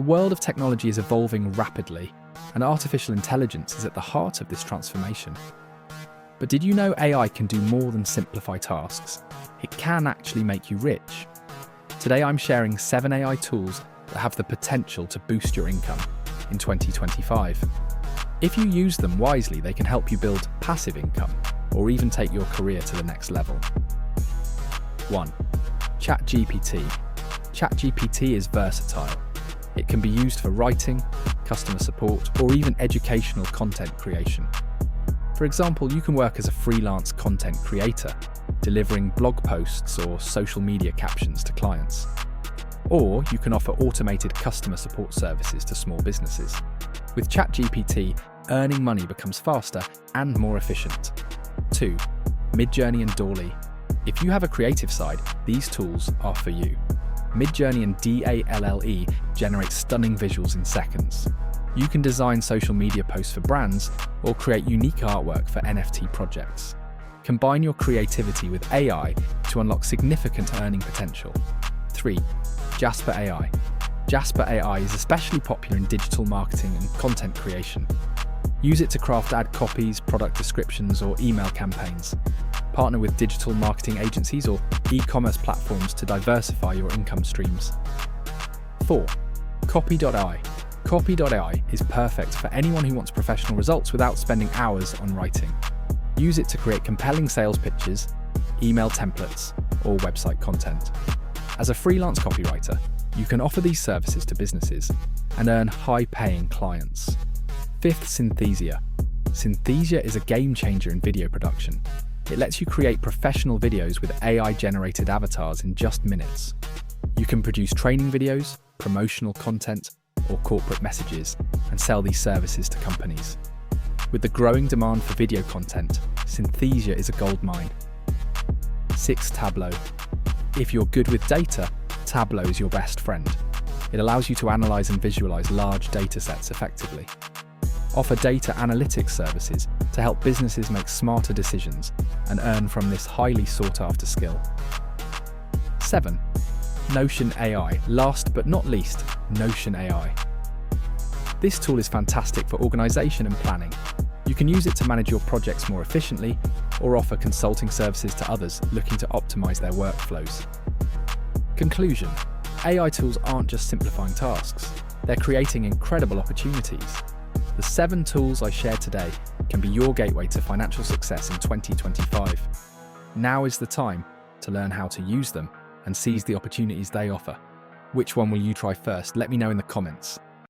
The world of technology is evolving rapidly, and artificial intelligence is at the heart of this transformation. But did you know AI can do more than simplify tasks? It can actually make you rich. Today I'm sharing 7 AI tools that have the potential to boost your income in 2025. If you use them wisely, they can help you build passive income or even take your career to the next level. 1. ChatGPT. ChatGPT is versatile. It can be used for writing, customer support, or even educational content creation. For example, you can work as a freelance content creator, delivering blog posts or social media captions to clients. Or you can offer automated customer support services to small businesses. With ChatGPT, earning money becomes faster and more efficient. 2. MidJourney and DALL-E. If you have a creative side, these tools are for you. MidJourney and DALL-E generate stunning visuals in seconds. You can design social media posts for brands or create unique artwork for NFT projects. Combine your creativity with AI to unlock significant earning potential. 3. Jasper AI. Jasper AI is especially popular in digital marketing and content creation. Use it to craft ad copies, product descriptions, or email campaigns. Partner with digital marketing agencies or e-commerce platforms to diversify your income streams. 4. Copy.ai. Copy.ai is perfect for anyone who wants professional results without spending hours on writing. Use it to create compelling sales pitches, email templates, or website content. As a freelance copywriter, you can offer these services to businesses and earn high-paying clients. 5th, Synthesia. Synthesia is a game changer in video production. It lets you create professional videos with AI-generated avatars in just minutes. You can produce training videos, promotional content, or corporate messages, and sell these services to companies. With the growing demand for video content, Synthesia is a goldmine. 6. Tableau. If you're good with data, Tableau is your best friend. It allows you to analyze and visualize large data sets effectively. Offer data analytics services to help businesses make smarter decisions and earn from this highly sought-after skill. 7. Notion AI. Last but not least, Notion AI. This tool is fantastic for organization and planning. You can use it to manage your projects more efficiently or offer consulting services to others looking to optimize their workflows. Conclusion: AI tools aren't just simplifying tasks, they're creating incredible opportunities. The 7 tools I shared today can be your gateway to financial success in 2025. Now is the time to learn how to use them and seize the opportunities they offer. Which one will you try first? Let me know in the comments.